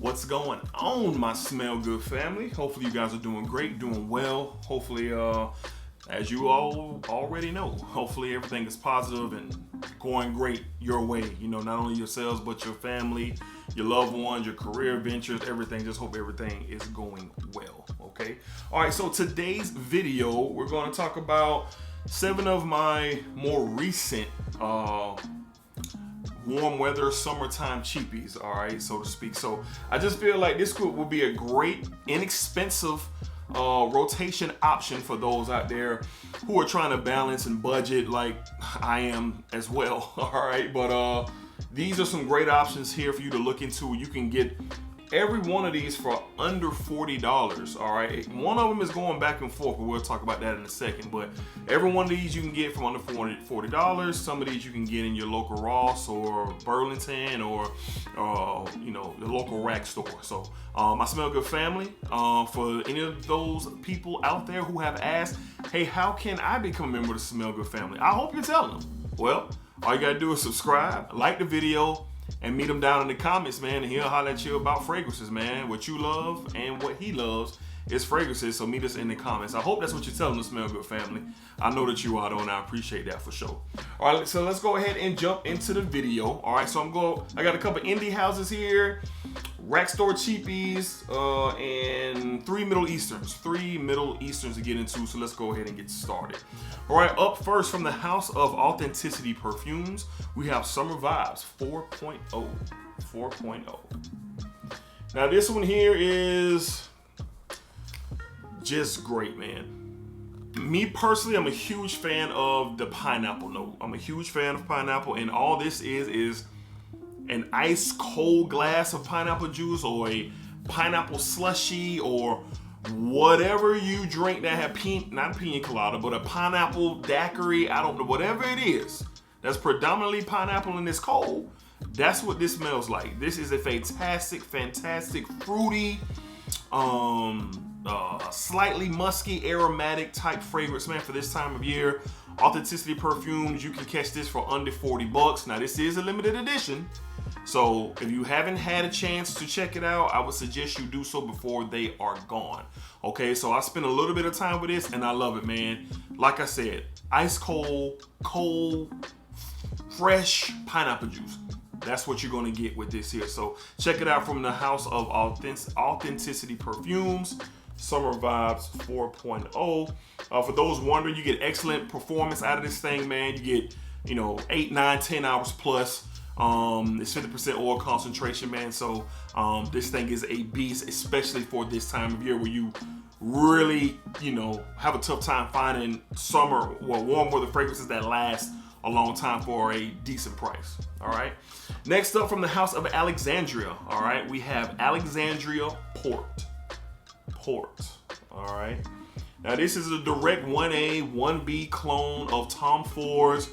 What's going on, my Smell Good family? Hopefully you guys are doing great, doing well. Hopefully, as you all already know, hopefully everything is positive and going great your way. You know, not only yourselves, but your family, your loved ones, your career ventures, everything. Just hope everything is going well, okay? All right, so today's video, we're going to talk about 7 of my more recent warm weather summertime cheapies, all right, so to speak. So I just feel like this will be a great, inexpensive rotation option for those out there who are trying to balance and budget like I am as well. All right, but these are some great options here for you to look into. You can get every one of these for under $40. All right, one of them is going back and forth, but we'll talk about that in a second. But every one of these you can get from under $40. Some of these you can get in your local Ross or Burlington or you know, the local rack store. So my Smell Good family, for any of those people out there who have asked, hey, how can I become a member of the Smell Good family? I hope you're telling them. Well, all you gotta do is subscribe, like the video, and meet him down in the comments, man, and he'll holler at you about fragrances, man. What you love and what he loves is fragrances, so meet us in the comments. I hope that's what you're telling the Smell Good family. I know that you are, though, and I appreciate that for sure. All right, so let's go ahead and jump into the video. All right, so I got a couple indie houses here, rack store cheapies, and 3 Middle Easterns. 3 Middle Easterns to get into, so let's go ahead and get started. All right, up first from the House of Authenticity Perfumes, we have Summer Vibes 4.0. 4.0. Now this one here is just great, man. Me personally, I'm a huge fan of the pineapple note. I'm a huge fan of pineapple, and all this is an ice cold glass of pineapple juice or a pineapple slushy or whatever you drink that have not pina colada, but a pineapple daiquiri. I don't know, whatever it is that's predominantly pineapple and it's cold. That's what this smells like. This is a fantastic fruity, slightly musky, aromatic type fragrance, man, for this time of year. Authenticity Perfumes, you can catch this for under $40. Now this is a limited edition, so if you haven't had a chance to check it out, I would suggest you do so before they are gone. Okay, so I spent a little bit of time with this and I love it, man. Like I said, ice cold, fresh pineapple juice. That's what you're gonna get with this here. So check it out from the House of Authenticity Perfumes, Summer Vibes 4.0. For those wondering, you get excellent performance out of this thing, man. You get, you know, 8, 9, 10 hours plus. It's 50% oil concentration, man. So this thing is a beast, especially for this time of year where you really, you know, have a tough time finding summer or warm weather fragrances that last a long time for a decent price. All right. Next up from the House of Alexandria, all right, we have Alexandria Port. All right. Now this is a direct 1A, 1B clone of Tom Ford's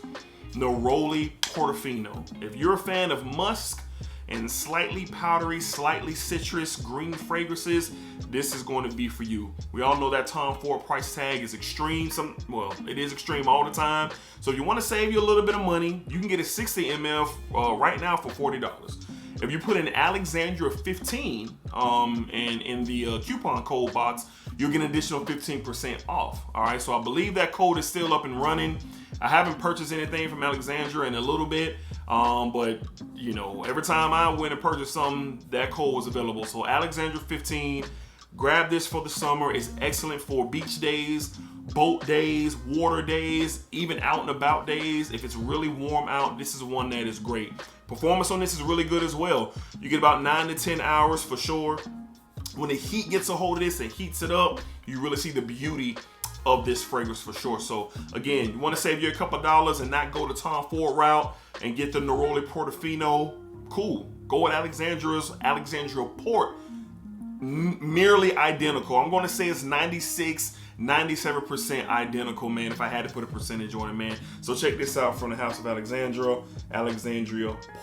Neroli Portofino. If you're a fan of musk and slightly powdery, slightly citrus green fragrances, this is going to be for you. We all know that Tom Ford price tag is extreme. Well, it is extreme all the time. So if you want to save you a little bit of money, you can get a 60 ml right now for $40. If you put in Alexandria 15 and in the coupon code box, you'll get an additional 15% off. All right, so I believe that code is still up and running. I haven't purchased anything from Alexandria in a little bit, but you know, every time I went and purchased something, that code was available. So Alexandria 15, grab this for the summer. It's excellent for beach days, boat days, water days, even out and about days. If it's really warm out, this is one that is great. Performance on this is really good as well. You get about 9 to 10 hours for sure. When the heat gets a hold of this and heats it up, you really see the beauty of this fragrance for sure. So again, you want to save you a couple dollars and not go the Tom Ford route and get the Neroli Portofino, cool. Go with Alexandria Port. Nearly identical. I'm going to say it's 97% identical, man, if I had to put a percentage on it, man. So check this out from the House of Alexandria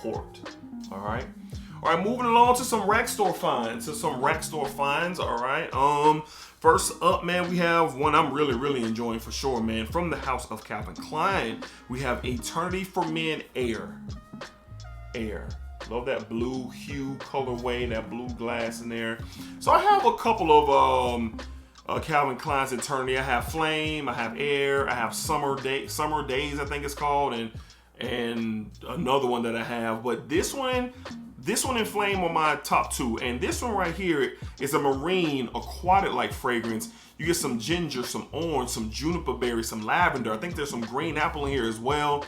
Port. All right, moving along to some rack store finds. All right. First up, man, we have one I'm really enjoying for sure, man. From the House of Calvin Klein, we have Eternity for Men Air. Love that blue hue colorway, that blue glass in there. So I have a couple of Calvin Klein's Eternity. I have Flame, I have Air, I have Summer Days, I think it's called, and another one that I have. But this one and Flame are my top two. And this one right here is a marine aquatic-like fragrance. You get some ginger, some orange, some juniper berry, some lavender. I think there's some green apple in here as well.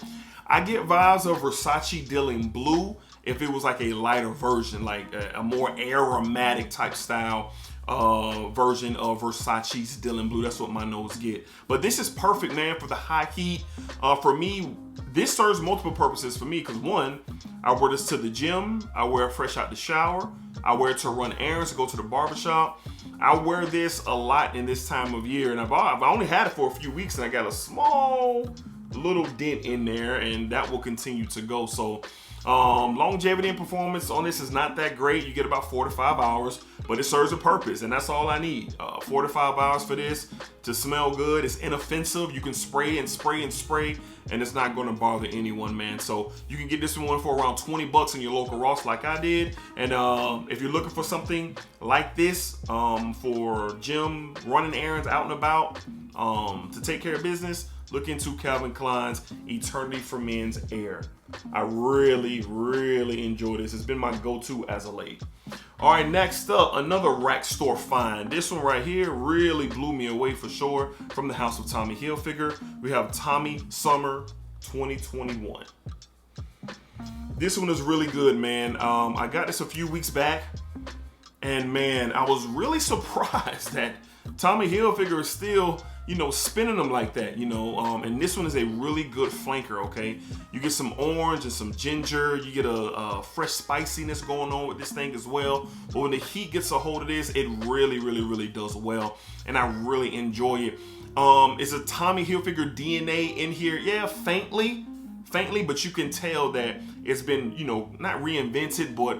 I get vibes of Versace Dealing Blue if it was like a lighter version, like a more aromatic type style version of Versace's Dylan Blue. That's what my nose get. But this is perfect, man, for the high heat. For me, this serves multiple purposes for me because one, I wear this to the gym. I wear it fresh out the shower. I wear it to run errands, to go to the barbershop. I wear this a lot in this time of year, and I've only had it for a few weeks, and I got a small little dent in there, and that will continue to go. So longevity and performance on this is not that great. You get about 4 to 5 hours, but it serves a purpose, and that's all I need. 4 to 5 hours for this to smell good. It's inoffensive. You can spray and spray and spray, and it's not going to bother anyone, man. So you can get this one for around $20 in your local Ross, like I did. And if you're looking for something like this for gym, running errands, out and about, to take care of business, look into Calvin Klein's Eternity for Men's Air. I really, really enjoy this. It's been my go-to as of late. All right, next up, another rack store find. This one right here really blew me away for sure. From the house of Tommy Hilfiger, we have Tommy Summer 2021. This one is really good, man. I got this a few weeks back, and man, I was really surprised that Tommy Hilfiger is still, spinning them like that, and this one is a really good flanker, okay? You get some orange and some ginger. You get a fresh spiciness going on with this thing as well. But when the heat gets a hold of this, it really, really, really does well, and I really enjoy it. It's a Tommy Hilfiger DNA in here. Yeah, faintly, but you can tell that it's been, not reinvented, but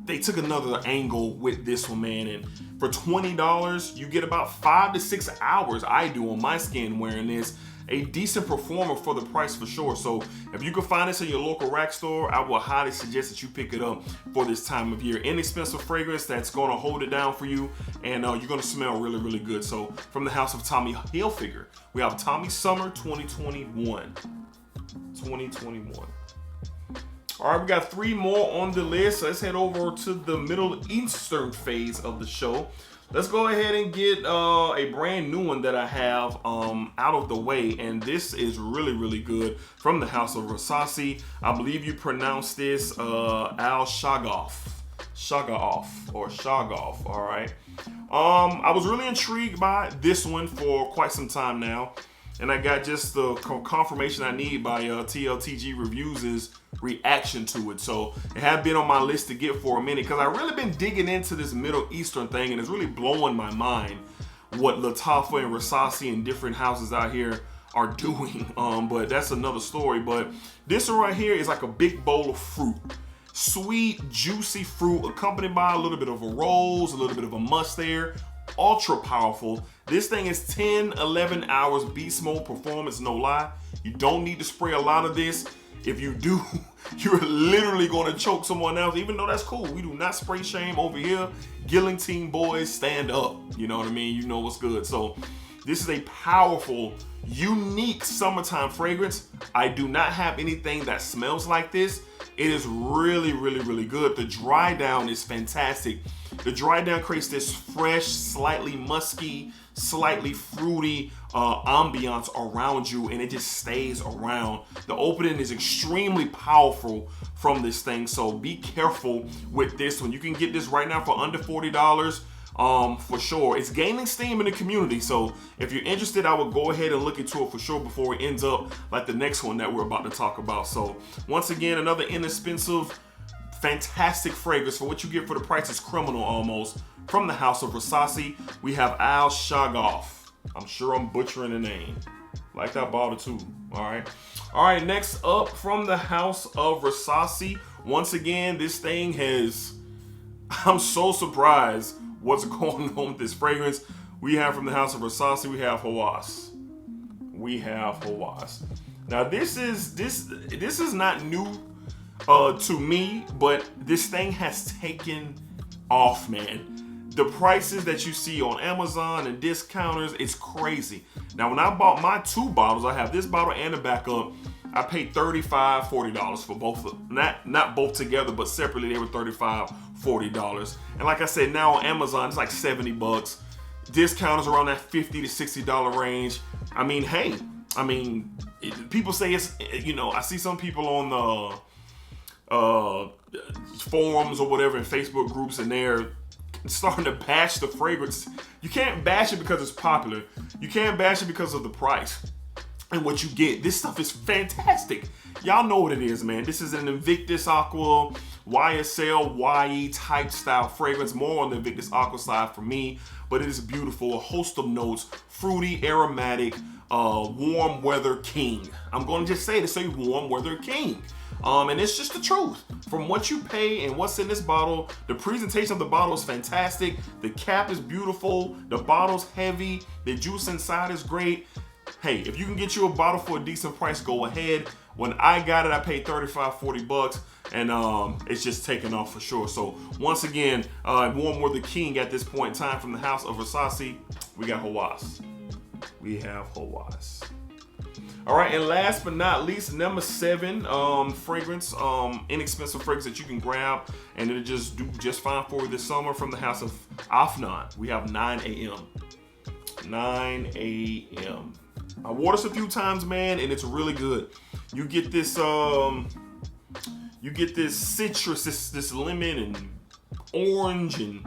they took another angle with this one, man. And for $20, you get about 5 to 6 hours, I do, on my skin wearing this. A decent performer for the price for sure. So if you can find this in your local rack store, I will highly suggest that you pick it up for this time of year. Inexpensive fragrance that's going to hold it down for you, and you're going to smell really, really good. So from the house of Tommy Hilfiger, we have Tommy Summer 2021. All right, we got 3 more on the list. Let's head over to the Middle Eastern phase of the show. Let's go ahead and get a brand new one that I have out of the way, and this is really, really good. From the house of Versace, I believe you pronounce this Al Shagoff, all right. I was really intrigued by this one for quite some time now, and I got just the confirmation I need by TLTG Reviews' reaction to it. So it had been on my list to get for a minute because I've really been digging into this Middle Eastern thing, and it's really blowing my mind what Lattafa and Versace and different houses out here are doing. But that's another story. But this one right here is like a big bowl of fruit. Sweet, juicy fruit accompanied by a little bit of a rose, a little bit of a musk there. Ultra powerful. This thing is 10, 11 hours beast mode performance, no lie. You don't need to spray a lot of this. If you do, you're literally going to choke someone else, even though that's cool. We do not spray shame over here. Gillington boys, stand up. You know what I mean? You know what's good. So this is a powerful, unique summertime fragrance. I do not have anything that smells like this. It is really, really, really good. The dry down is fantastic. The dry down creates this fresh, slightly musky, slightly fruity ambiance around you, and it just stays around. The opening is extremely powerful from this thing, so be careful with this one. You can get this right now for under $40 for sure. It's gaining steam in the community, so if you're interested, I would go ahead and look into it for sure before it ends up like the next one that we're about to talk about. So once again, another inexpensive, fantastic fragrance for what you get for the price is criminal almost. From the house of Versace, we have Al Shagoff. I'm sure I'm butchering the name. Like that bottle too. All right, next up from the house of Versace. Once again, this thing has, I'm so surprised what's going on with this fragrance. We have from the house of Versace, we have Hawass. Now this is not new to me, but this thing has taken off, man. The prices that you see on Amazon and discounters, it's crazy. Now, when I bought my 2 bottles, I have this bottle and the backup, I paid $35, $40 for both of them. Not both together, but separately, they were $35, $40. And like I said, now on Amazon, it's like 70 bucks. Discounters around that $50 to $60 range. I mean, hey, people say it's, I see some people on the forums or whatever in Facebook groups, and they're starting to bash the fragrance. You can't bash it because it's popular. You can't bash it because of the price and what you get. This stuff is fantastic. Y'all know what it is, man. This is an Invictus Aqua YSL YE type style fragrance, more on the Invictus Aqua side for me, but it is beautiful. A host of notes, fruity, aromatic, warm weather king. I'm going to just say to say warm weather king. And it's just the truth. From what you pay and what's in this bottle, the presentation of the bottle is fantastic. The cap is beautiful. The bottle's heavy. The juice inside is great. Hey, if you can get you a bottle for a decent price, go ahead. When I got it, I paid $35, $40, and it's just taken off for sure. So once again, warm weather king at this point in time from the house of Versace, we got Hawass. We have Hawass. All right, and last but not least, number 7 fragrance, inexpensive fragrance that you can grab, and it'll just do just fine for you this summer from the house of Afnan. We have 9 a.m. 9 a.m. I wore this a few times, man, and it's really good. You get this citrus, this lemon and orange and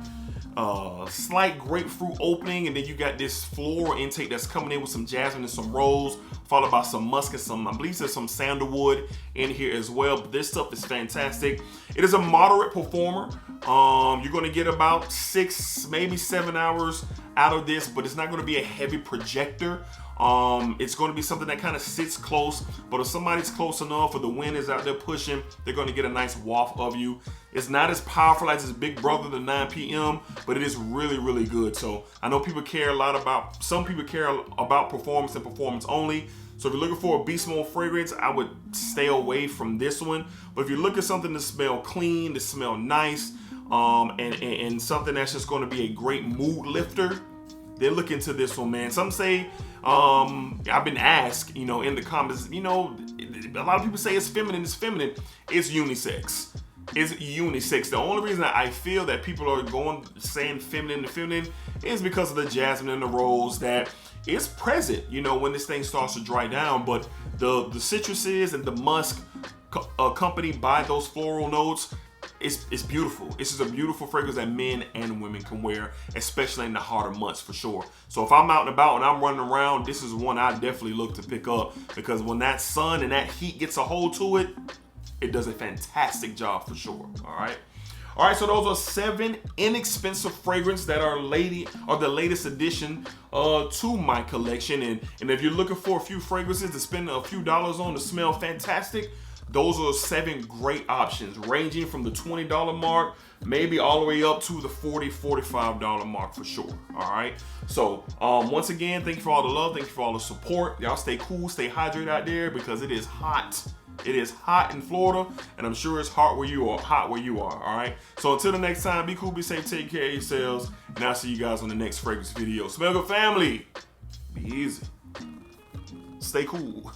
slight grapefruit opening, and then you got this floral intake that's coming in with some jasmine and some rose, followed by some musk and some, I believe there's some sandalwood in here as well. But this stuff is fantastic. It is a moderate performer. You're gonna get about 6, maybe 7 hours out of this, but it's not gonna be a heavy projector. It's going to be something that kind of sits close, but if somebody's close enough or the wind is out there pushing, they're going to get a nice waft of you. It's not as powerful as its big brother, the 9 p.m., but it is really, really good. So I know people care a lot about, some people care about performance and performance only. So if you're looking for a beast mode fragrance, I would stay away from this one. But if you're looking for something to smell clean, to smell nice, and something that's just going to be a great mood lifter, then look into this one, man. Some say, I've been asked, in the comments, a lot of people say it's feminine. It's feminine. It's unisex. It's unisex. The only reason I feel that people are saying feminine to feminine is because of the jasmine and the rose that is present, when this thing starts to dry down. But the citruses and the musk accompanied by those floral notes, it's beautiful. This is a beautiful fragrance that men and women can wear, especially in the hotter months for sure. So if I'm out and about and I'm running around, this is one I definitely look to pick up, because when that sun and that heat gets a hold to it, it does a fantastic job for sure. All right, so those are 7 inexpensive fragrances that are the latest addition to my collection. And if you're looking for a few fragrances to spend a few dollars on to smell fantastic, those are 7 great options, ranging from the $20 mark, maybe all the way up to the $40, $45 mark for sure. All right. So once again, thank you for all the love. Thank you for all the support. Y'all stay cool, stay hydrated out there, because it is hot. It is hot in Florida, and I'm sure it's hot where you are. All right. So until the next time, be cool, be safe, take care of yourselves, and I'll see you guys on the next fragrance video. Smell good, family. Be easy. Stay cool.